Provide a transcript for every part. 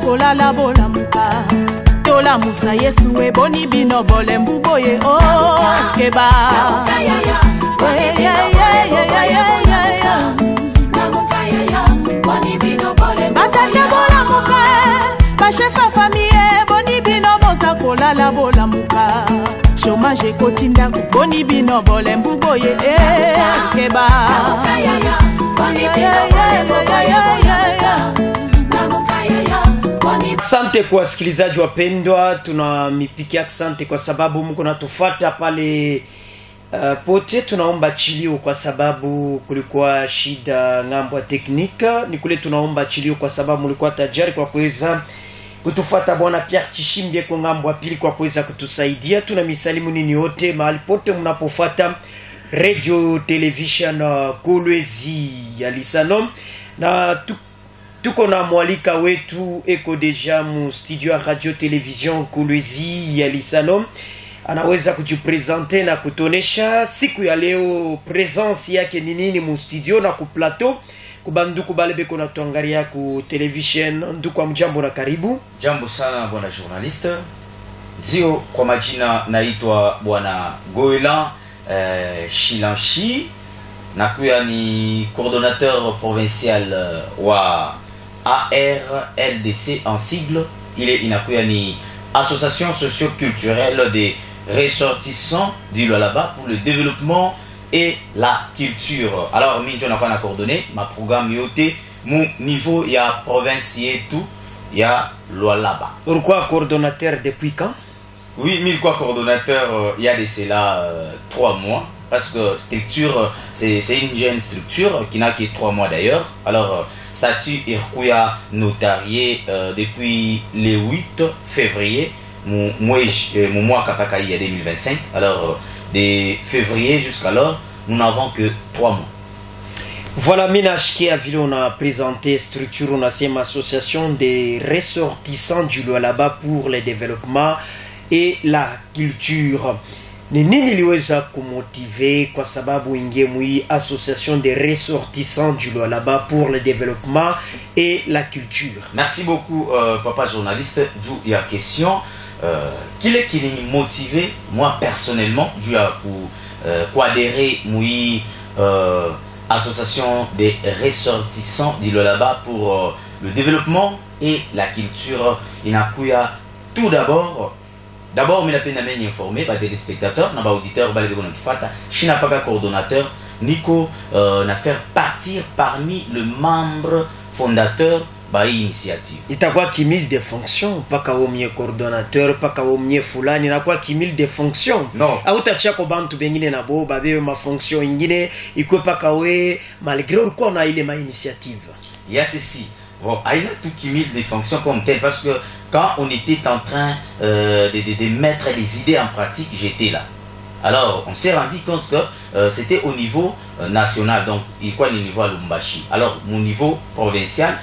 kolala bola muka tola musa yesu e boni bino bole mbuboye o keba batande bola muka bachefa famille boni bino boza kolala bola muka chômage kotinda boni bino bole mbuboye keba Asante kwa wasikilizaji wapendwa, tunamipikia asante kwa sababu mko natufuata pale pote. Tunaomba chilio kwa sababu kulikuwa shida ngambo ya teknika, ni kule tunaomba chilio kwa sababu mlikuwa tajari kwa kuweza kutufuata. Bwana Pierre Kishimbie kwa ngambo ya pili kwa kuweza kutusaidia. Tunamisalimu nini yote mahali pote mnapofuata radio television Kolwezi ya Lisanom, na tuko na mwalika wetu eko deja mu studio ya radio television Kolwezi ya Lisanom. Anaweza kujipresente na kutonesha siku ya leo presence yake ni nini mu studio na ku plateau kubanduku balebe kona tuangalia ku television. Nduku mjambo na karibu. Jambo sana bwana journaliste. Zio kwa majina naitwa bwana Goelan Shilanchi, na kuya ni coordonnateur provincial wa ARLDC en sigle. Il est inakuya ni association socio-culturelle des ressortissants du Lualaba pour le développement et la culture. Alors minjo n'a pas na coordonné ma programme yote mon niveau ya province tout ya Lualaba. Pourquoi coordonnateur depuis quand? Oui, mille quoi coordonnateur, il y a de cela 3 mois. Parce que structure, c'est une jeune structure qui n'a que 3 mois d'ailleurs. Alors, statut Irkuya notarié depuis le 8 février, mon mois Kapakaï 2025. Alors, de février jusqu'alors, nous n'avons que 3 mois. Voilà, Minashki Avilo, on a présenté structure, on a une association des ressortissants du Lualaba pour le développement et la culture. Ni nini liweza kumotive kwa sababu ingie mui association des ressortissants du Lualaba pour le développement et la culture? Merci beaucoup papa journaliste du ya question qui est motivé moi personnellement du ya pour adhérer mui association des ressortissants du Lualaba pour le développement et la culture. Inakuya tout d'abord, je suis informé par des spectateurs, des auditeurs, je n'ai pas de coordonnateur, Nico n'a fait partir parmi les membres fondateurs de l'initiative. Il y a cumul de fonctions, pas qu'un coordonnateur, pas qu'un fulani, il y a cumul de fonctions. Non. Autacha ko bantu bengine na bo babe ma fonction ingine, iko pas kawe malgré quoi on a eu ma initiative. Il y a ceci. Bon, il y a tout cumul de fonctions comme tel parce que quand on était en train de mettre les idées en pratique, j'étais là. Alors, on s'est rendu compte que c'était au niveau national, donc il y a le niveau à Lumbashi. Alors, mon niveau provincial,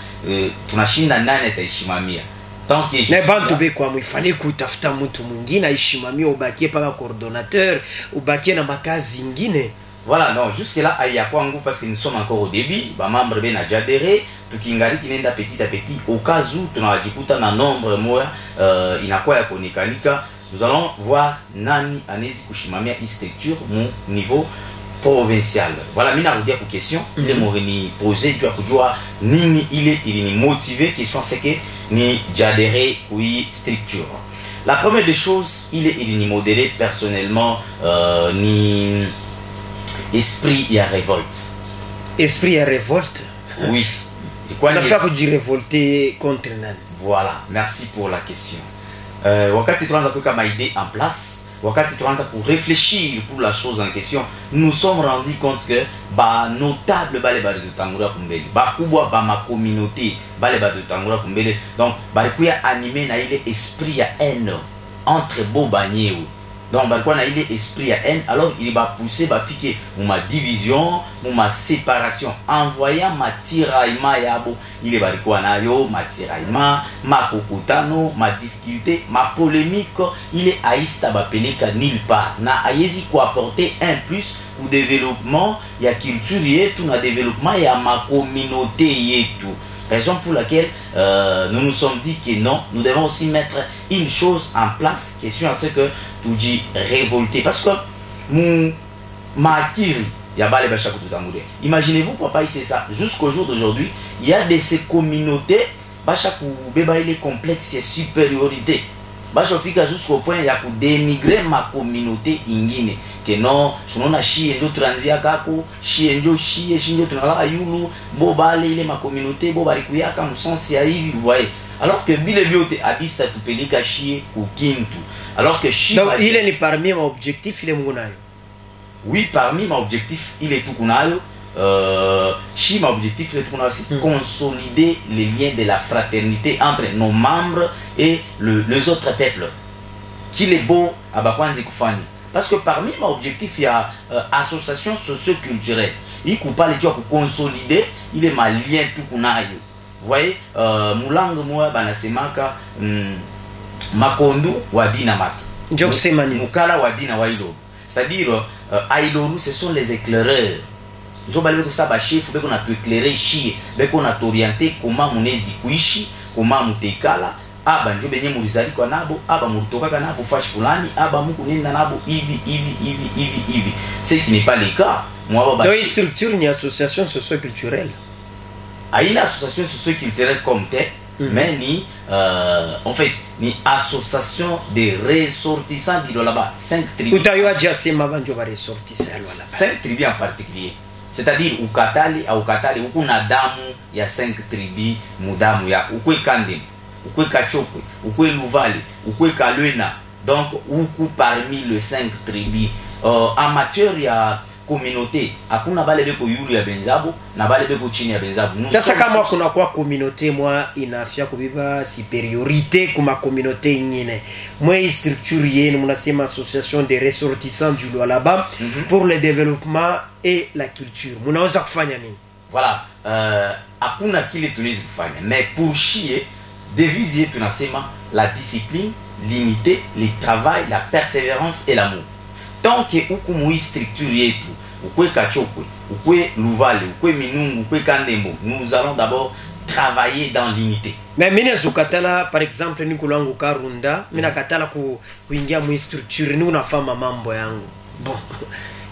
tunashinda nane taishimamia. Tant que je il fallait kutafuta mtu mwingine aishimamia, ubakie paka coordonnateur, ubakie na makazi ingine. Voilà, non, jusque là, il y a quoi parce que nous sommes encore au début, bah membre ben a déjà adhéré, tout qui ngari qui nenda petit à petit, au cas où tu n'as pas un nombre moi, il a quoi à konikanika, nous allons voir nani anezi kushimamia structure mon niveau provincial. Voilà, mina rudia pour question, il est moreni posé tu as kujua nini il est motivé, question c'est que ni j'adhéré oui structure. La première des choses, il est modéré personnellement ni esprit et révolte. Esprit et révolte? Oui. On a fait du révolter contre Nan. Voilà, merci pour la question. Wakati tuanza kuweka maidée en place, wakati tuanza pour réfléchir pour la chose en question, nous sommes rendus compte que ba notable bale ba de tangura kumbele, ba kubwa ba ma communauté bale ba de tangura kumbele. Donc ba kuya animé na ile esprit ya haine entre beau banier. Donc balkwa na ile esprit ya haine, alors il va pousser ba fiquer ma division, ma séparation, envoyant ma tiraillement yabo, il va balkwa na yo ma tiraillement, ma kokutano, ma difficulté, ma polémique, il est aïsta ba peleka nulle part. Na ayezi ko apporter un plus au développement ya culture yetu na développement ya ma communauté yetu. Raison pour laquelle nous nous sommes dit que non, nous devons aussi mettre une chose en place, question à ce que tu dis révolter. Parce que imaginez-vous, papa, c'est ça. Jusqu'au jour d'aujourd'hui, il y a de ces communautés, il est complexe et supériorité. Jusqu'au point il y a pour dénigrer ma communauté ingine que non sunona shi ndio tuanzia kako shi ndio tunalala yulu bo bale ile ma communauté bo bali kuyaka musensi ya hivi vous voyez, alors que bile biote abista tupeleka shi kukintu, alors que shi donc il est parmi mes objectifs, il est munayo. Oui, parmi mes objectifs il est tout kunayo. Chi mon objectif c'est consolider les liens de la fraternité entre nos membres et les autres peuples. Qu'il est beau à Bakwanzi Kufani. Parce que parmi mes objectifs, il y a association socio-culturelle. Il ne pas les gens pour consolider, il est ma lien tout qu'on a. Vous voyez, Moulang moi banasemaka Makondu wadina matu. Mukala wadina wailo. C'est-à-dire Ailoru, ce sont les éclaireurs. Njo bali beko saba chef beko na éclairer chi beko na t'orienter comment munezi kuishi comment mutekala aba njo benye mulizali kwa nabo aba mutoka kana nabo fashi fulani aba muku nenda nabo hivi ce qui n'est pas le cas. Moi baba donc structure ni association socio-culturelle, une association socio-culturelle comme telle, mais ni en fait ni association des ressortissants de là-bas 5 tribus. Utayo déjà c'est mabanjo va ressortissants là-bas 5 tribus en particulier. C'est-à-dire ukatali au katali ukuna damu ya 5 tribus mudamu ya ukwe kande ukwe kachokwe ukwe luvali ukwe kalwena, donc uku parmi les 5 tribus en matière ya communauté hakuna bale beko yulu ya benzabo na bale beko chini ya benzabo. Sasa kama kuna kwa communauté moi inafia kubiba supériorité kuma communauté nyingine moi structure yenu mnasema association des ressortissants du Lualaba pour le développement et la culture, mnaweza kufanya nini? Voilà, hakuna kile tunaweza kufanya, mais pour chier devise yetu tunasema la discipline, l'unité, le travail, la persévérance et l'amour. Tant que uku structure yetu ukwe kachokwe ukwe luvale ukwe minungu ukwe kandembo, nous allons d'abord travailler dans l'unité. Mais mina zukatala par exemple nikulangu karunda mina katala kuingia mu structure ni unafama mambo yangu bon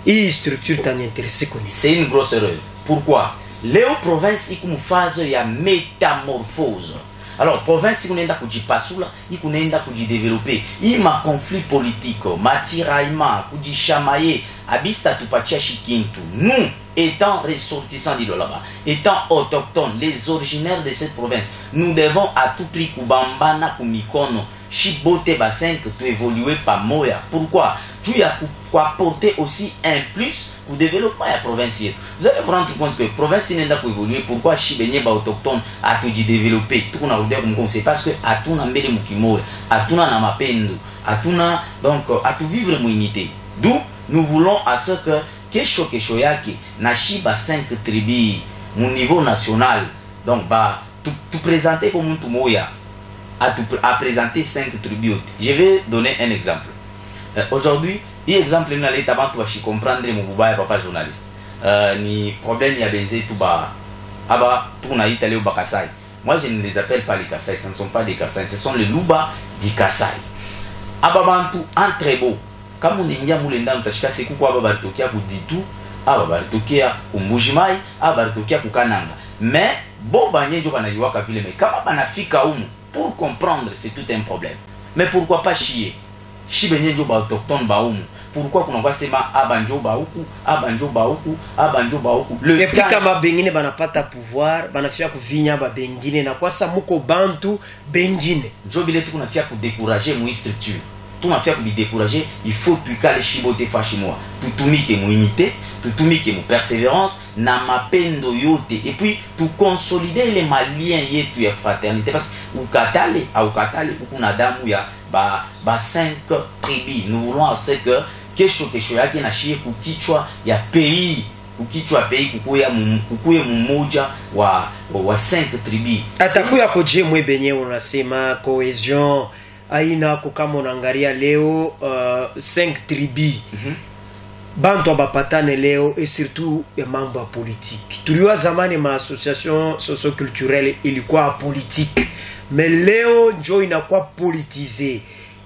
hii structure tani intéressé kuni. C'est une grosse erreur. Pourquoi? Léo province ikumu phase ya métamorphose. Alors province ikunaenda kujipasula ikunaenda kujideveloper ima conflit politique matiraillement kujishamaye abista tupatia shikintu. Nous étant ressortissants d'Ilolaba, étant autochtones, les originaires de cette province, nous devons à tout prix kubambana kumikono chibote basin que tu évoluer par moya. Pourquoi? Tu as apporter aussi un plus au développement de la province. Vous allez vous rendre compte que la province n'est pas évoluer. Pourquoi Chibenye ba autochtone a tout développé? Tout on a comme c'est parce que a tout na mbele mukimo, a tout na mapendo, a tout na donc a tout vivre mon unité. D'où nous voulons à ce que kesho yake na shiba 5 tribus mon niveau national. Donc bah tout présenter comme un moya à présenter 5 tribus. Je vais donner un exemple. Aujourd'hui, il exemple nous allons tabantu va comprendre mon bouba papa journaliste. Ni problème ya benze tout ba aba pour na itali au Bakasai. Moi je ne les appelle pas les Kasai, ce ne sont pas des Kasai, ce sont les Luba du Kasai. Aba bantu entre beau. Comme on ingia mulenda mtashika siku kwa baba baritokia ku Ditu, aba baritokia ku Mbujimai, aba baritokia ku Kananga. Mais bo banyejo banaiwaka vile mais kama banafika umu pour comprendre c'est tout un problème. Mais pourquoi pas chier? Chibenyejo ba autochtone ba umu. Pourquoi qu'on va sema abanjo ba huku, abanjo ba huku, abanjo ba huku. Le plus kama bengine banapata pouvoir, banafia kuvinya ba bengine na kwa sa muko bantu bengine. Jo bile tu kunafia ku décourager mu structure. Tout m'a fait décourager, il faut plus qu'à les chiboter fachimoa. Tout tumike mon unité, tout tumike mon persévérance, na ma pendo yote. Et puis, tout consolider les maliens yetu ya fraternité. Parce que, ou katale, ou kunadamu ya, ba 5 tribus. Nous voulons à ce que, kesho yake na shie kukichwa ya pays. Kukichwa pays kukuye mmoja wa 5 tribus. Atakuya koje mwe benye unasema cohésion. Aina kama unaangalia leo 5 tribus bantu abapatane leo et surtout ya mambo ya politique. Tuliwa zamani ma association socio-culturelle ilikuwa politique, mais leo njo inakuwa politisé.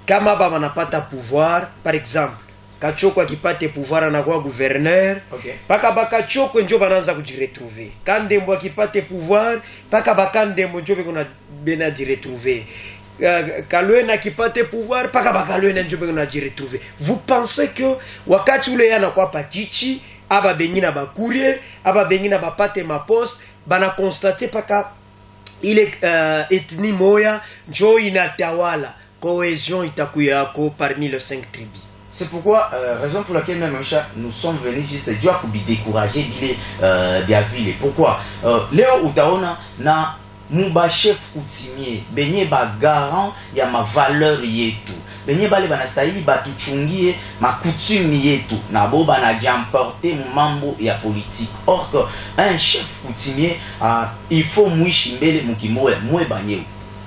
Kama baba napata pouvoir, par exemple Kachoko akipate pouvoir anakuwa gouverneur, paka bakachoko njo banaanza kujiretrouver. Kandembo akipate pouvoir, paka bakandembo njo beko na bena jiretrouver. Kalwena akipate pouvoir, paka bakalwena njo beko na jiretrouver. Vous pensez que wakati ule yana kwa pakichi, aba bengi na bakurie, aba bengi na bapate ma poste, bana constate paka ile ethnie moya njo inatawala, cohésion itakuyako parmi les 5 tribus. C'est pourquoi, raison pour laquelle même nous sommes venus juste pour décourager bien ville. Pourquoi Léo Utaona na muba chef coutumier benye ba garant ya ma valeur yetu. Benye bale banastahili batuchungie ma coutume yetu. Na bo bana jamporter mambo ya politique. Or que un chef coutumier il faut muishi mbele mukimoya mwe banyewe.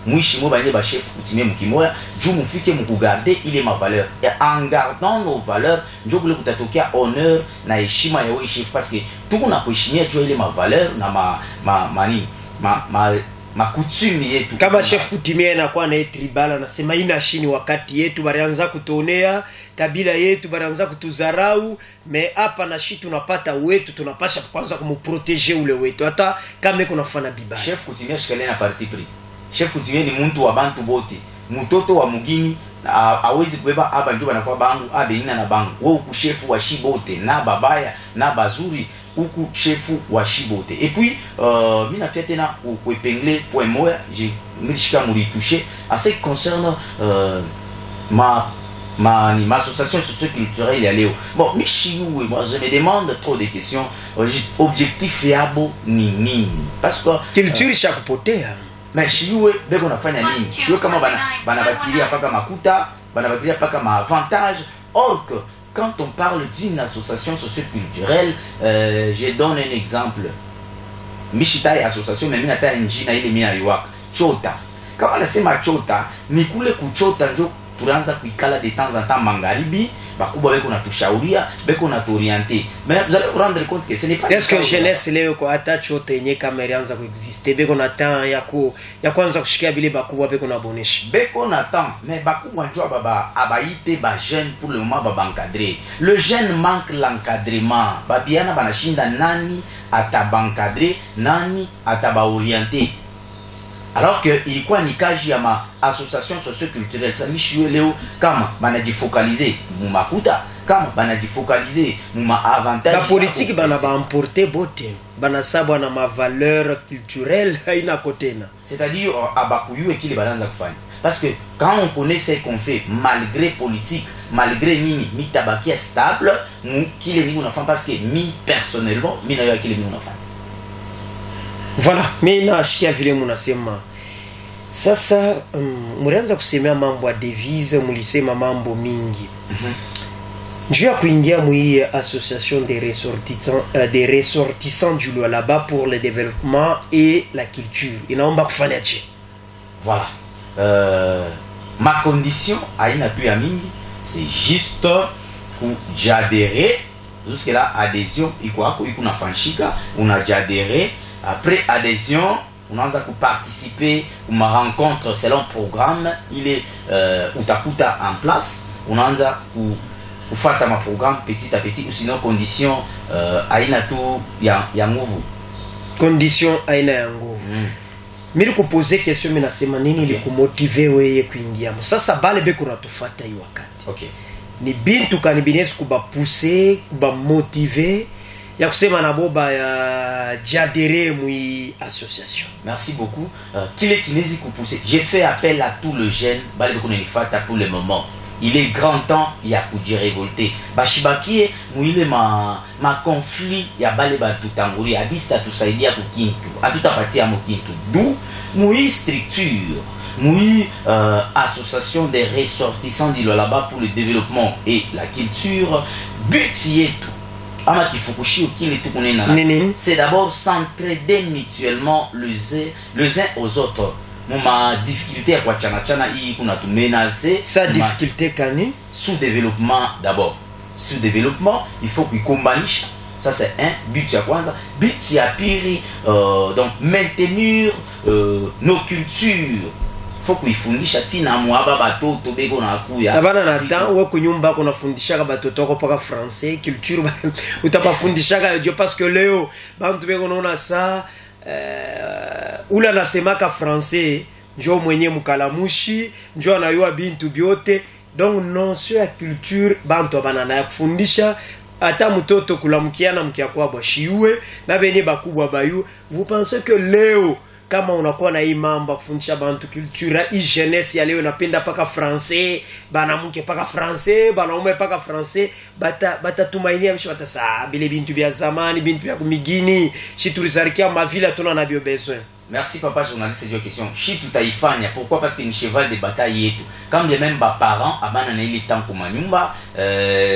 Mwishi mo banye ba chef coutumier mukimoya juu mufike mukugarder ile ma valeur et en gardant nos valeurs ndio kule kutatokea honneur na heshima ya wewe chef parce que tuko na kuheshimia juu ile ma valeur na ma coutume yetu. Kama chef coutumier anakuwa na tribal anasema ina shini wakati yetu barianza kutonea kabila yetu barianza kutuzarau, mais hapa na shi tunapata wetu tunapasha kwanza kumproteger ule wetu hata kama kuna fana bibaya. Chef coutumier shikale na parti pris. Chef coutumier ni muntu wa bantu bote. Mtoto wa mugini hawezi kubeba aba njoba na kwa bangu abeina na bangu. Wewe uku chefu wa shibote na babaya na bazuri uku chefu wa shibote. Et puis mina fiate na ku épingler point moya, j'ai mishika muri toucher à ce qui concerne ma association socio-culturelle ya leo. Bon, Michiou, moi je me demande trop de questions. Objectif yabo ni nini? Parce que culture chakupotea. Mais shiwe beko nafanya nini? Shiwe kama banabakiria paka makuta, banabakiria paka ma avantage. Or que quand on parle d'une association socio-culturelle, je donne un exemple. Mishitai association mais minata njina ile mina yuwaka. Chota. Kama nasema chota, ni kule kuchota njo tunaanza kuikala de temps en temps magharibi, bakubwa beko natushauria, beko natuorienter. Mais vous allez vous rendre compte que ce n'est pas. Est-ce que jeunesse leo ko hata chote yenye kama ilianza kuexister beko na temps ya kwanza kushikia vile bakubwa beko na boneshi. Beko na temps, mais bakubwa njo baba abaite ba jeune pour le moment baba encadrer. Le jeune manque l'encadrement. Babiana banashinda nani atabancadrer, nani atabaorienter. Alors que ilikuwa ni kaji ya ma association socio-culturelle ça mishiwe leo kama banajifocaliser mu makuta, kama banajifocaliser mu ma avantage. La politique bana ba emporter bote bana sabwa na ma valeur culturelle haina kotena. C'est-à-dire abakuyue kile bananza kufanya. Parce que quand on connaît ce qu'on fait malgré politique, malgré nini mitabakia stable, mu kile ni unafanya parce que mi personnellement mi na yo kile ni unafanya. Voilà, mimi nashikia vile mnasema. Sasa mlianza kusemea mambo ya devise, mlisema mambo mingi. Njoo ya kuingia mwi association des ressortissants du Lualaba pour le développement et la culture. Inaomba kufanya je? Voilà. Ma condition haina tu ya mingi, c'est juste kujadere. Jusque là adhésion iko nafanyika, unajadere. Après adhésion, on a participé à ma rencontre selon programme. Il est utakuta en place. On a fait ma programme petit à petit. Ou sinon condition aina tout ya nguvu. Condition aina ya nguvu. Mimi kupoze question mimi nasema nini ili kumotive wewe kuingia. Sasa bale beko natufuata hii wakati. Okay. Ni bintu kanibinesi kuba pousser, kuba motiver. Ya kusema na boba ya jadere mui association. Merci beaucoup. Kile kinezi kupousser. J'ai fait appel à tout le jeune bale beko nilifata pour le moment. Il est grand temps ya kuji révolter. Bashibakie muile ma conflit ya bale ba tutanguri abista tusaidia kukintu. Atutapatia mukintu. D'où mui structure, mui association des ressortissants du Lualaba pour le développement et la culture. But yetu c'est d'abord s'entraider mutuellement les uns aux autres. Ma difficulté à quoi tchana hii kuna tu menacer sa difficulté kani sous-développement d'abord. sous-développement, il faut qu'ils combanisent. Ça c'est un but ya kwanza. But ya pili, donc maintenir nos cultures. Faut kuifundisha tina mwaba batoto beko na kuya. Tabana na temps wewe kunyumba kuna fundisha batoto wako paka français, culture utapafundisha kayo parce que leo bantu beko naona ça ula nasemaka français njo mwenye mkalamushi njo anayua bintu byote. Donc non sur la culture bantu abanana ya kufundisha ata mtoto kulamukiana mkia kwabo shiwe na bene bakubwa bayu. Vous pensez que leo kama unakuwa na hii mambo kufundisha bantu culture hii jeunesse ya leo napenda paka français, banamuke paka français, banaume paka français, bata tumainia bisho batasa bile bintu bya zamani, bintu bya kumigini shiturizarikia mavila tuna na bio besoin. Merci papa journaliste, c'est une question. Chi tout taifanya. Pourquoi? Parce que ni cheval de bataille et tout. Comme les mêmes parents, abana na ile temps comme nyumba,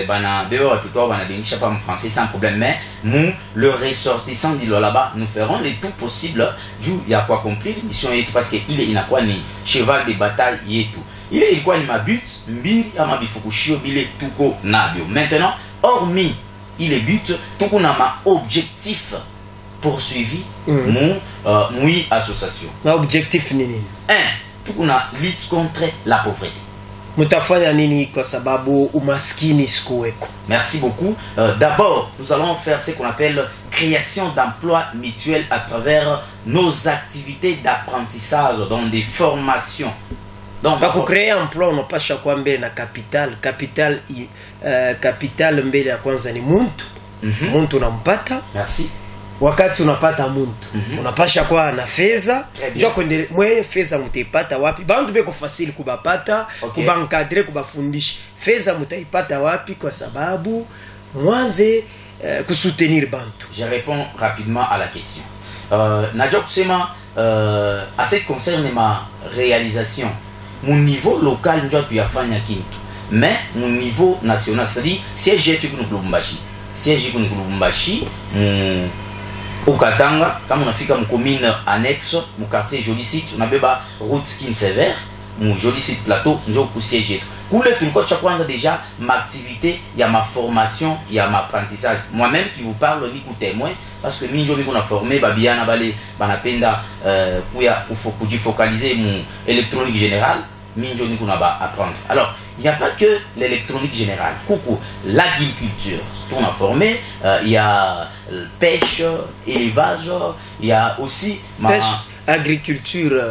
bana bébé watoto bana benisha pas en français sans problème, mais nous le ressortissant dit là-bas, nous ferons le tout possible. Il y a quoi accomplir mission et tout parce que il est inakuwa ni cheval de bataille et tout. Il est quoi ni ma but, mbili ama bifukushio bile tuko nabio. Maintenant, hormis il est but, tuko na ma objectif poursuivi mui association. Na objectif nini? Tukuna lutte contre la pauvreté. Mutafanya nini kwa sababu umaskini sikuweko? Merci beaucoup. D'abord, nous allons faire ce qu'on appelle création d'emplois mutuels à travers nos activités d'apprentissage dans des formations. Donc pour créer emploi on pasha kwa mbele na capital mbele ya kwanza ni muntu. Muntu unampata. Merci. Wakati unapata muntu unapasha kwa na fedha njoo kwende mwe fedha mtaipata wapi? Bantu beko fasili kubapata kubankadre kubafundisha. Fedha mtaipata wapi? Kwa sababu mwanze kusoutenir bantu. Je réponds rapidement à la question. Najua kusema à ce qui concerne ma réalisation, mon niveau local njoo tuyafanya kintu, mais mon niveau national, c'est-à-dire siège yetu kuna Lubumbashi. Siège kuna Lubumbashi au Katanga, kama unafika mu commune annexe mu quartier Joli Site, unabeba route Skin Sévère, mu Joli Site plateau njo ku siège yetu. Kule tulikuwa cha kwanza déjà ma activité, ya ma formation, ya ma apprentissage. Moi-même qui vous parle ni ku témoin parce que minjo biko na formé babiana bale banapenda kuya kujifocaliser mu électronique générale, minjo ni kuna ba apprendre. Alors, il n'y a pas que l'électronique générale. Coucou, l'agriculture, on a formé, il y a pêche, élevage, il y a aussi pêche, agriculture.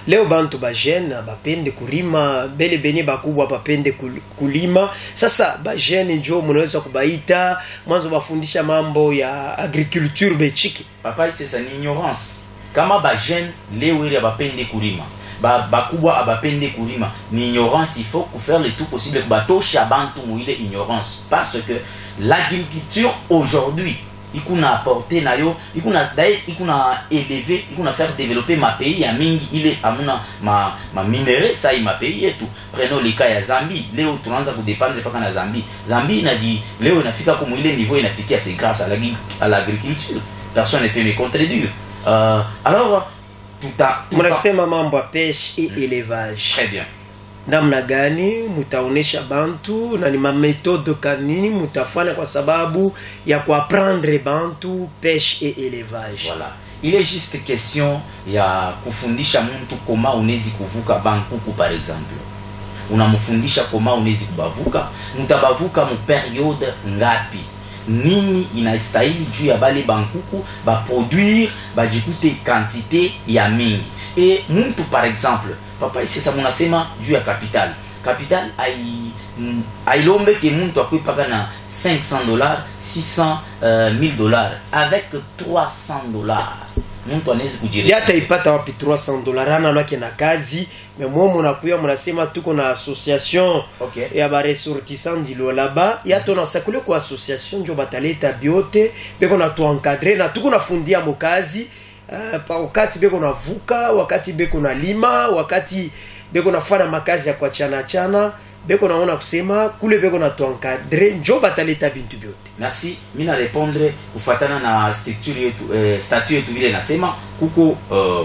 Leo bantu bajene bapende kulima, bele benye bakubwa bapende kulima. Sasa bajene njo mnaweza kubaita mwanzo bafundisha mambo ya agriculture bechiki. Papa, c'est ça, une ignorance. Kama bajene leo ile bapende kulima. Bakubwa abapende kulima ni ignorance. Il faut faire le tout possible pour batosha bantu muile ignorance parce que l'agriculture aujourd'hui ikuna apporter nayo ikuna élever ikuna faire développer ma pays ya mingi ile amuna ma minéraux ça ma pays et tout. Prenons le cas ya Zambie, leo tunaanza kudépendre paka na Zambie inaji leo inafika comme ile niveau inafikia, c'est grâce à l'agriculture. Personne ne peut me contredire. Alors mnasema mambo ya pêche et élevage. Très bien. Namna gani mutaonesha bantu na ni méthode kanini mutafanya kwa sababu ya kuapprendre bantu pêche et élevage? Voilà. Il est juste question ya kufundisha mtu koma unezi kuvuka bankuku par exemple. Unamfundisha koma unezi kubavuka, mutabavuka mu periode ngapi? Nini inastahili juu ya bale bankuku ba produire ba jikute quantité ya mingi. Et mtu par exemple, papa ici ça munasema juu ya capital ailombe ke mtu akwipaka na $500, $600,000 avec $300 mtu anaweza kujiria hata ipata wapi $300 ana lwake na kazi. Mais moi mnakuya mnasema tuko na association ya ba ressortissants dilo là-bas ya tona sakule kwa association njo bataleta biote beko na tu encadrer na tuko nafundia mokazi wakati beko navuka, wakati beko na lima, wakati beko nafanya makazi ya kwa chana beko naona kusema kule beko na tuencadrer njo bataleta bintu byote. Merci. Mina répondre kufatana na structure yetu statut yetu vile nasema kuko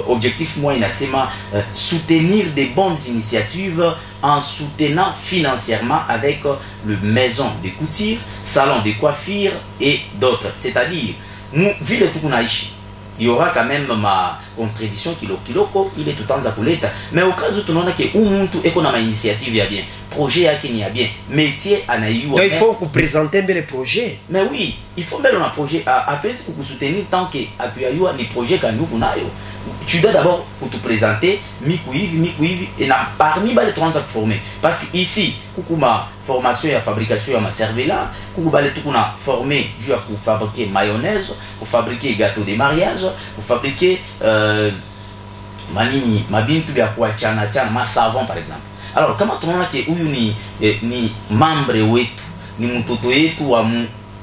objectif moi inasema soutenir des bonnes initiatives en soutenant financièrement avec le maison de couture, salon de coiffure et d'autres. C'est-à-dire nous vile tukunaishi il y aura quand même ma contribution kiloko il est tout temps à kuleta, mais au cas où tunaona que umuntu eko na ma initiative ya bien, projet yake ni ya bien, métier anayua. Il faut vous présenter les projets. Mais oui, il faut mettre un projet à toi pour vous soutenir tant que apuyayua ni projet kanu kunayo. Tu dois d'abord pour te présenter mikuivi et na parmi les trois formés parce que ici kukuma formation ya fabrication ya ma cervella kukuba les tukuna formé dû à pour fabriquer mayonnaise, pour fabriquer gâteau de mariage, pour fabriquer manini mabintu ya kwa chana ma savon par exemple. Alors kama tunaona ke huyu ni membre wetu ni mtoto yetu wa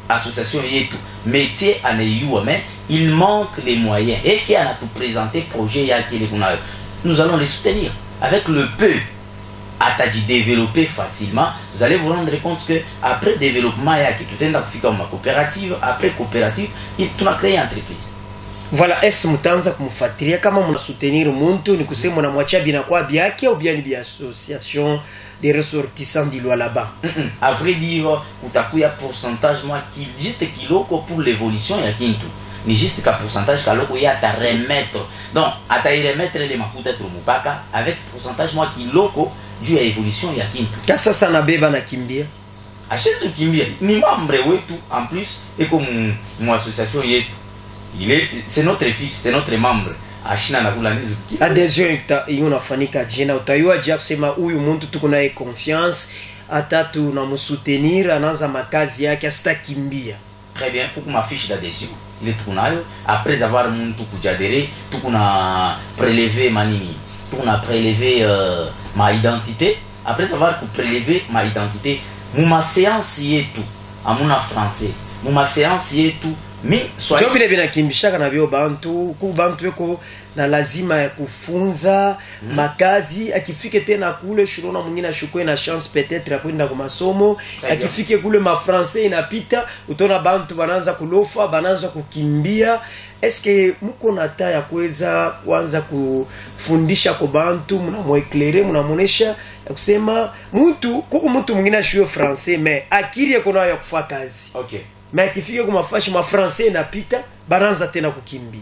association yetu métier anayua mais il manque les moyens et qui a tout présenté projet ya kile kunayo, nous allons les soutenir avec le peu à développer facilement. Vous allez vous rendre compte que après développement ya ki tutenda kufika ma coopérative, après coopérative tu as créé entreprise. Voilà, est-ce mutanza kumfuatilia kama mna soutenir muntu ni kusema na mwachia bina kwa biaki ou bien ni association des ressortissants du Lualaba. À vrai dire, utakuya pourcentage moi qui juste kiloko pour l'évolution ya kintu. Ni juste ka pourcentage kaloko ya ta remettre. Donc, ata remettre les makuta to mupaka avec pourcentage moi kiloko juu ya évolution ya kintu. Kasa sana beba na kimbia. Achezo kimbia ni membre wetu en plus et comme mon association yetu. C'est notre fils, c'est notre membre. Ashina na kula nizu. Adhesion inafanyika jina utayua jia kusema huyu muntu tuko naye confiance atatu na msoutenir anaanza makazi yake asitakimbia. Très bien, pour ma fiche d'adhésion. Il est tunayo après avoir muntu kujadere tukuna prélever manini. Tukuna prélever ma identité. Après avoir prélever ma identité, ma séance yetu amuna français. Ma séance yetu mi swahili vile vinakimbishaka na vyo bantu ku bantu weko na lazima ya kufunza makazi akifike tena kule shulona mwingine ashukwe na chance peut-être ya kwenda kwa masomo akifike kule ma français inapita utona bantu banaanza kulofa banaanza kukimbia. Eske mko na taa ya kuweza kuanza kufundisha kwa bantu mnamweclairer mnamonesha kusema mtu kuko mtu mwingine ashue français mais akili yako nayo ya kufanya kazi. Okay. Mais akifika kwa mafashi ma français inapita banaanza tena kukimbia.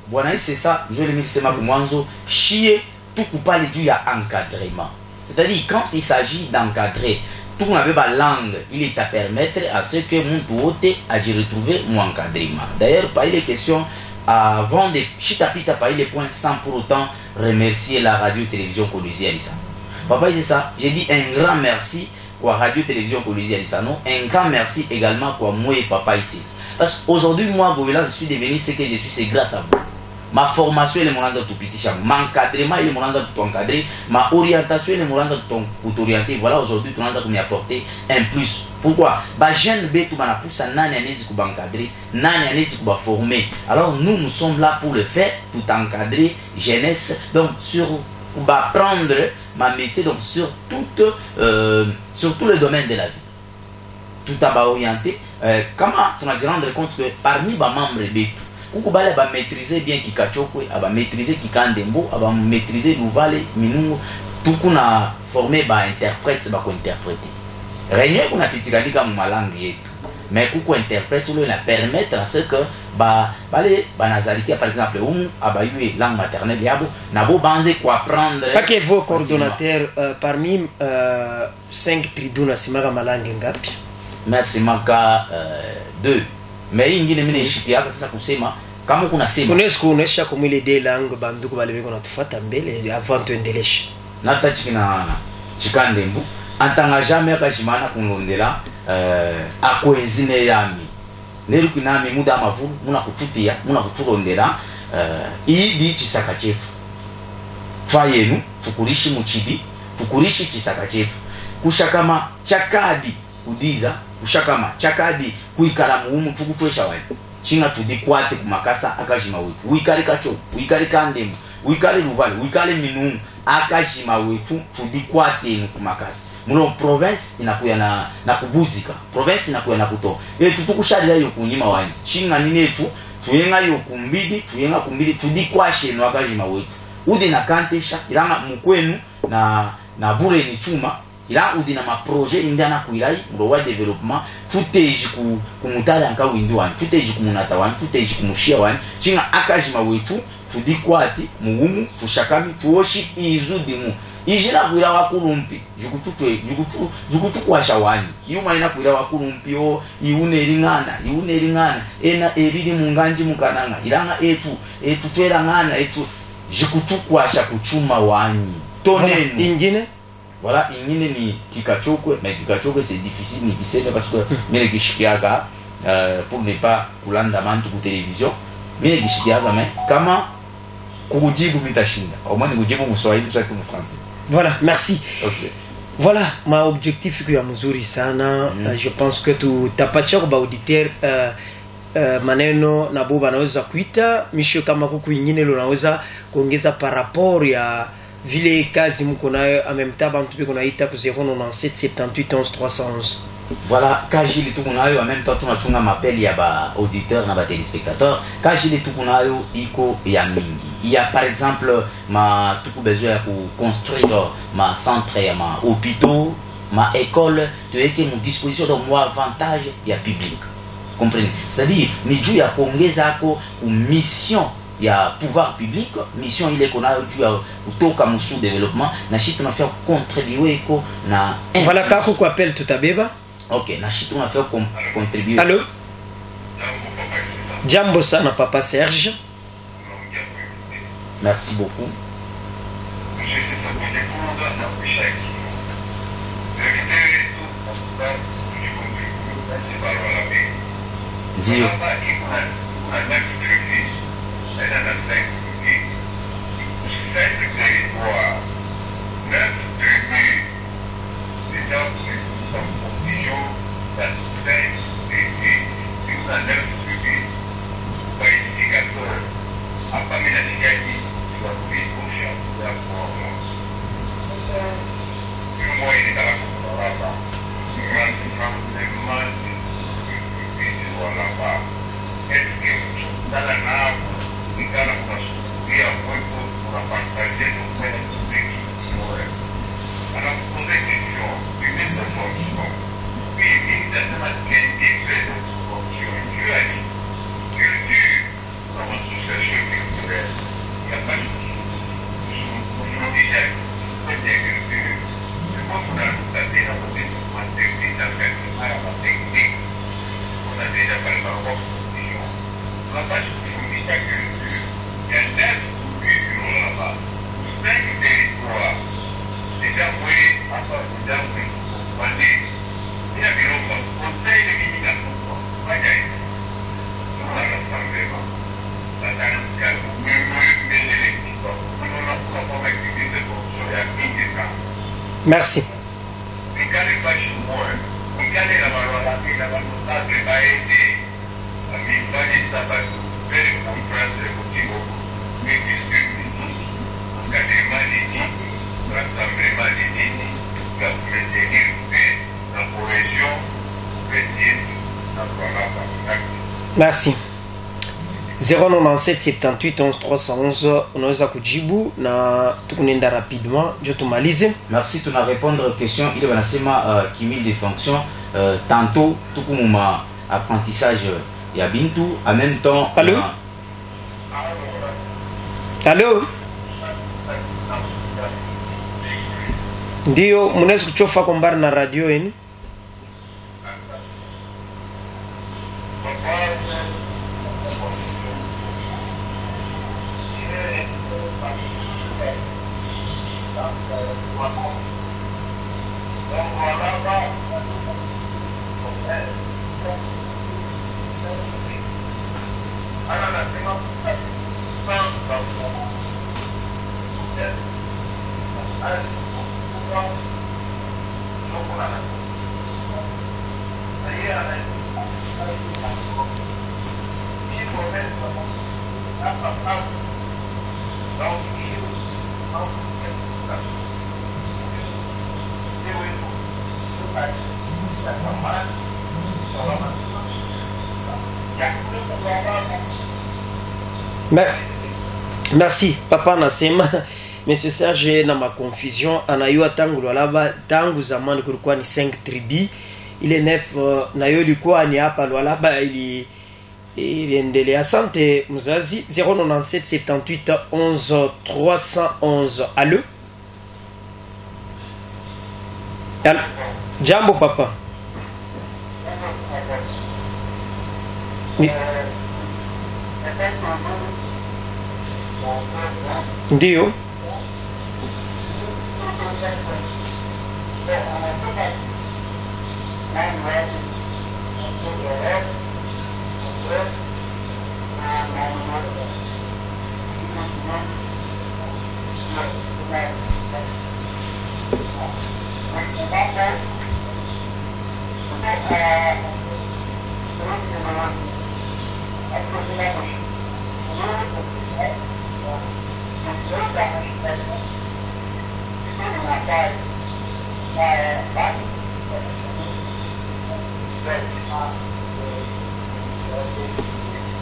Bwana c'est ça, je le nisema kwa mwanzo chie tukupali juu ya encadrement. C'est-à-dire quand il s'agit d'encadrer tout on avait la langue, il est à permettre à ce que mon wote a retrouver mon encadrement. D'ailleurs, pas les questions avant de chitapita pas les points sans pour autant remercier la radio-télévision Colosie Alissa. Papa c'est ça, j'ai dit un grand merci pour la radio-télévision Colosie Alissa. Non, un grand merci également pour moi et papa ici. Parce qu'aujourd'hui, moi, Goïla, je suis devenu ce que je suis, c'est grâce à vous. Ma formation, elle est mon tout petit, mon encadrement, elle est mon tout encadré, ma orientation, elle est mon tout t'orienter. Voilà, aujourd'hui, tu as apporté un plus. Pourquoi? Bah, jeune B, tu m'as poussé à nani anezi kuba encadrer, nani anezi kuba former. Alors, nous sommes là pour le faire, tout encadrer, jeunesse, donc sur kuba prendre ma métier, donc sur tous les domaines de la vie. Tout à orienté. Comment tu as rendre compte que parmi les membres B, Kukubale va maîtriser bien Kikachokwe, va maîtriser Kikandembo, va maîtriser Louvale, Minungu, tout qu'on a formé va interprète, va interpréter. Rien qu'on a pitigadi comme ma langue, mais qu'on interprète, on va permettre à ce que les Nazarika par exemple, a eu langue maternelle, yabo, nabo banze quoi prendre. Pas que vos coordonnateurs parmi 5 tribunaux, c'est ma langue ngapi? Mais c'est ma 2. Mais ingine mimi nishikia sasa kusema kama kuna sema unesha kwa ile de langue banduku bale biko natufuata mbele avant tuendeleshe nata chikina chikandembu antanga jamais akashimana kunondela akwezine yami neri kunami muda mavulu muna kuchutia muna kuturondela idi chisaka chetu twa yenu tukurishi muchidi tukurishi chisaka chetu kushakama chakadi kudiza ushakama chakadi kuikala muhumu tukutwesha wani chinga tudikwate kumakasa akajima wetu uikale kacho uikale kandemu uikale luvale uikale minumu akajima wetu tudikwate kumakasa muno province inakuya na kubuzika province inakuya na kuto tutukushalira yo kunyima wanji chinga nini etu tuyenga yo kumbidi tudikwashe no akajima wetu udi na kantesha ilanga mukwenu na bure ni chuma ila udi na maprojet indana kuirai mrowa development tuteji kumutala anka windu wani tuteji kumunata wani tuteji kumushia wani chinga akajima wetu tudikwati mugumu tushakami tuoshi izudimu ijina kuira wakurumpi jukutu kwasha wani yuma ina kuira wakurumpi o iune ringana ena eriri munganji mukananga ilanga etu twera ngana etu jikutu kwasha kuchuma wani tonenu ingine voilà ingine ni kikachokwe mais kikachokwe c'est difficile ni kisema parce que mimi nikishikiaga pour ne pas kulanda mantu ku télévision mimi nikishikiaga mais kama kujibu mitashinda au moins kujibu mswahili sio tu mfrançais. Voilà, merci. Okay. Voilà, ma objectif ya mzuri sana. Je pense que tutapatia kwa auditeur maneno na boba anaweza kuita misho kama kuku ingine leo naweza kuongeza par rapport ya vile kazi mko nayo amemtaba mtu biko naita ku 097 78 11 311. Voilà, kajili tukunayo en même temps tunachunga mapeli ya ba auditeur na ba téléspectateur. Kajili tukunayo iko ya mingi. Il y a par exemple ma tuku besoin ya construire ma centre ya ma hôpitaux, ma école, tuweke mu disposition de moi avantage ya public. Comprenez? C'est-à-dire ni juu ya kuongeza ako mission ya pouvoir public, mission ile konayo juu ya kutoka mu sous développement na shi tunafanya contribuer ko na voilà kafu kwa appel tutabeba. Ok, na shi tunafanya contribuer. Allô? Jambo sana papa Serge. Merci beaucoup. Dio. Merci. Merci. 097 78 11 311 unaweza kujibu na tukunenda rapidement je tumalize. Merci, tuna répondre aux questions ile wanasema kimi de fonction tantôt tukumuma apprentissage ya bintu en même temps. Allô? Allô? Ndio mnaweza kuchofa kombara na radio yenu. Merci papa nasema Monsieur Serge na ma confusion anayua tangu Lualaba tangu zamani kulikuwa ni 5 tribi ile 9 nayo ilikuwa ni hapa Lualaba iliendelea. Asante mzazi. 097 78 11 311. Allô? Allô? Jambo papa. Ndio.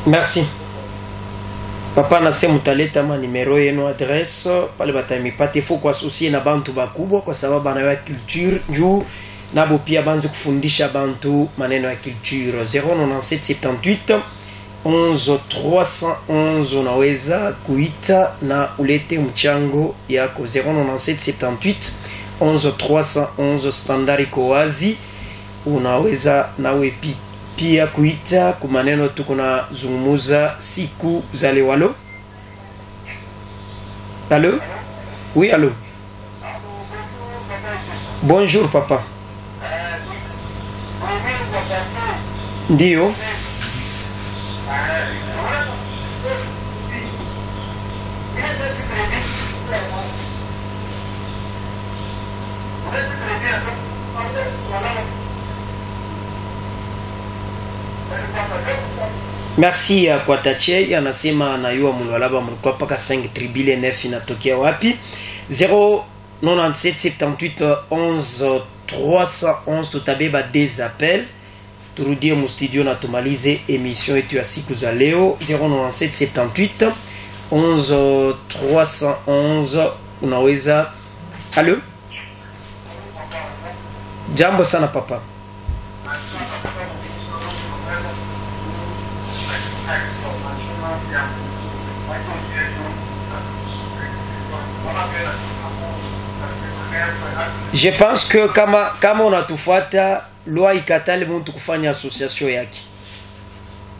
Merci. Papa nase mutaleta ma numero yenu adresse pale batamipate faut kuassocier na bantu bakubwa kwa sababu anayo culture juu nabo pia banze kufundisha bantu maneno ya culture. 097 78 11 311 unaweza kuita na ulete mchango yako. 097 78 11 311 standard iko wazi, unaweza nawe pia kuita kwa maneno tuko na zungumuza siku za leo. Allô? Allô? Oui, allô? Bonjour papa. Ndio. Merci kwa tache anasema anayua Lualaba mlikuwa paka 5 tribile 9 inatokea wapi. 097 78 11 311 tutabeba des appels turudie mu studio na tumalize emission yetu ya siku za leo. 097 78 11 311 unaweza. Allô? Jambo sana papa. Je pense que kama unatufuata loi ikatale mtu kufanya association yake.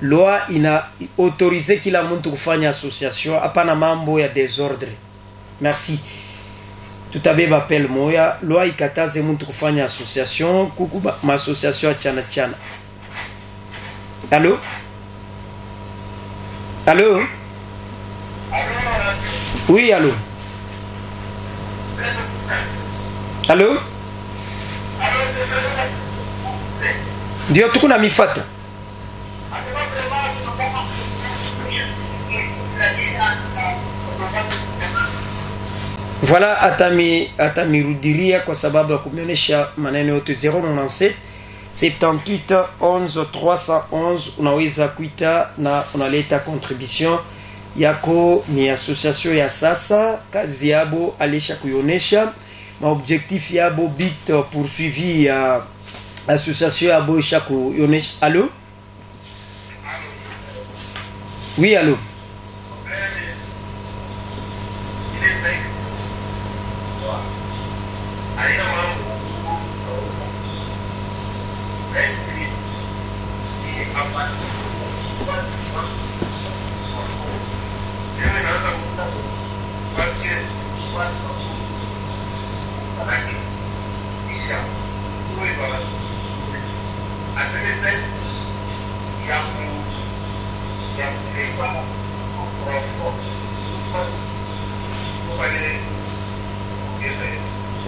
Loi ina autorize kila mtu kufanya association, hapana mambo ya désordre. Merci. Tutabeba appel moya, loi ikataze mtu kufanya association, kuku ma association chana. Allô? Allô? Oui, allô? Allô? Ndio tuko na mifata. Voilà atamirudiria kwa sababu ya kumeonyesha maneno yote. 097 78 11 311 unaweza kuita na unaleta contribution yako. Ni association ya sasa, kazi yabo alisha kuionesha, ma objectif yabo bit poursuivi ya association yabo isha kuionesha. Allô? Oui, allô?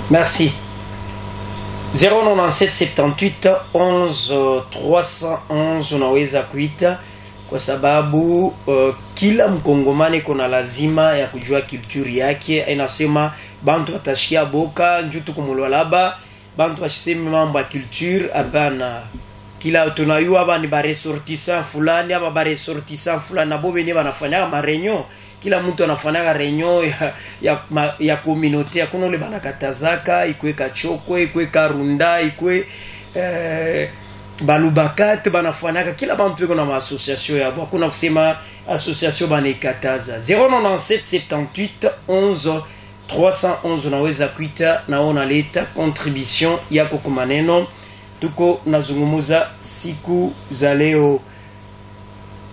Merci. 097 78 11 311 unaweza kuita kwa sababu kila mkongomani kuna lazima ya kujua culture yake. Inasema bantu watashikia boka njutu kumulwalaba bantu washisemi mambo ya culture, hapana. kila tunayua aba ni ba ressortissant fulani aba ba ressortissant fulani nabo bene banafanya ma réunion kila mtu anafanya réunion ya communauté kuna ule banakatazaka ikwe Kachokwe ikwe Karunda ikwe Balubakat banafanya kila bantu beko na ma association yabo kuna kusema association banikataza 097 78 11 311 unaweza kuita na unaleta contribution yako kwa maneno tuko nazungumuza siku za leo.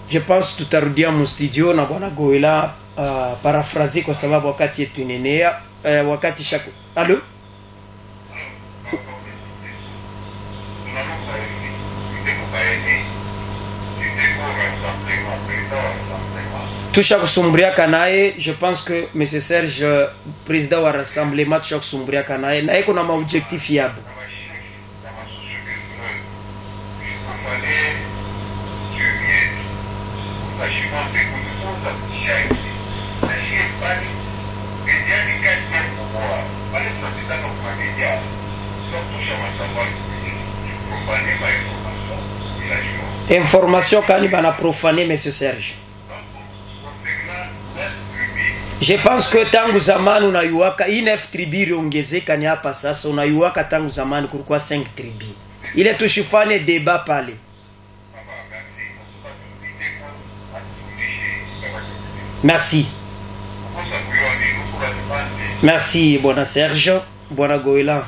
Je pense tutarudia mu studio na bwana Goela paraphrase kwa sababu wakati yetu inenea wakati shako. Allo? Tusha kusumburia naye, je pense que monsieur Serge président wa rassemblement tusha kusumburia naye na iko na maobjectif yabo. Information kani bana profaner monsieur Serge. Je pense que tangu zamani unayuaka inef tribi ongezeka ni hapa sasa unayuaka tangu zamani kulikuwa 5 tribi. Ile tushifane débat pale. Merci. Merci bwana Serge, bwana Goela.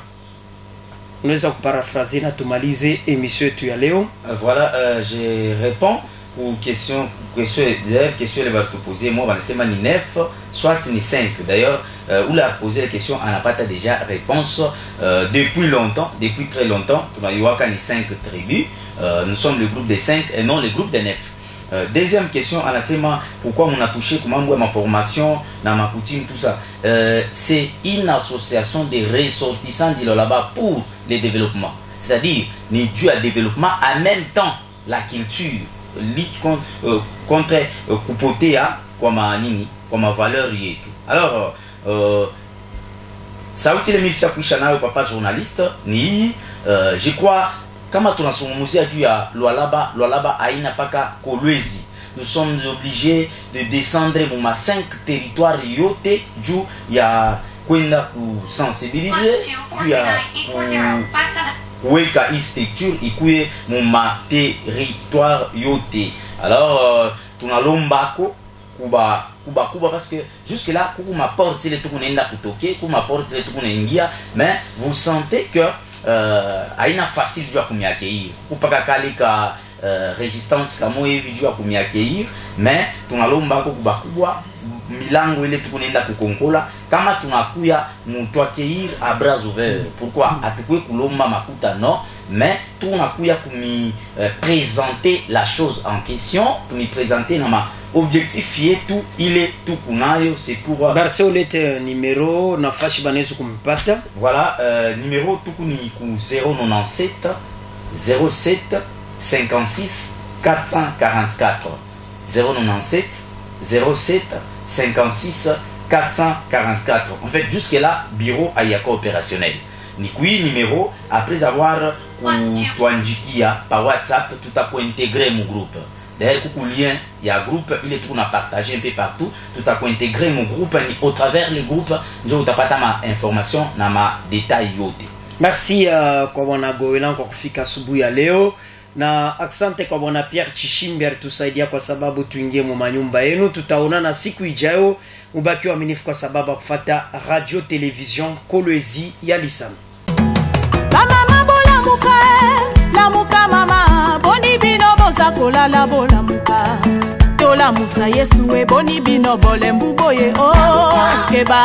Unaweza kuparaphraser na tumalize émission yetu ya leo. Voilà, je réponds aux questions elle va te poser moi c'est ni 9 soit ni 5 d'ailleurs où la poser la question on n'a pas déjà réponse depuis longtemps, depuis très longtemps tunayuaka ni 5 tribus, nous sommes le groupe des 5 et non le groupe des 9. Deuxième question, anasema pourquoi on a touché comment moi ma formation, dans ma coutume tout ça. C'est une association de ressortissants de là-bas pour le développement. C'est-à-dire ni dû à développement en même temps la culture lutte contre kupotea kwa manini kwa mavaleur yetu. Alors sauti ile mifia kuisha nayo papa journaliste ni je crois kama tunasungumuzia juu ya Lualaba aina paka Kolwezi, nous sommes obligés de descendre mu 5 territoires yote juu ya kwenda kusensibiliser juu ya kuweka structure ikuye mu territoire yote. Alors tunalombako kuba parce que jusque là kuma porte ile tukunaenda kutoke kuma porte ile tukunaingia, mais vous sentez que aina facile juu ya kumiaccueillir kupaka kalika resistance kama hivi juu ya kumiaccueillir, mais tunalomba kubwa milango ile tukunaenda kukonkola kama tunakuya mtu accueillir à bras ouverts. Pourquoi atukwe kulomba makuta non, mais tunakuya kumi présenter la chose en question, kumi présenter na ma objectif yetu ile tukunayo, c'est pour Barso lete numéro na fashi banezu kumpata. Voilà, numéro tukuni ku 097 07 56 444 097 07 56 444. En fait, jusque là, bureau ayako opérationnel. Ni kui numéro après avoir tuanjikia par WhatsApp tout à intégrer mon groupe. D'ailleurs, coucou lien, il y a un groupe, il est tout à partager un peu partout, tout à intégrer mon groupe au travers le groupe, je vous tapata ma information na ma détail yote. Merci kwa bwana Goela kwa kufika asubuhi ya leo. Na asante kwa bwana Pierre Chishimbi tusaidia kwa sababu tuingie mu manyumba yenu. Tutaonana siku ijayo. Mubaki waaminifu kwa sababu kufuata radio television Kolwezi ya Lisano. Mama bola muka la muka mama boni bino boza kolala bola muka. Tola musa Yesu e boni bino bole mbuboye oh keba.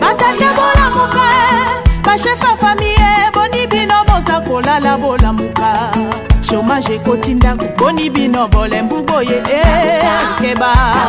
Batake bola muka bachefa famille boni bino boza kolala bola muka. Chômage kotinda boni bino bole mbuboye keba.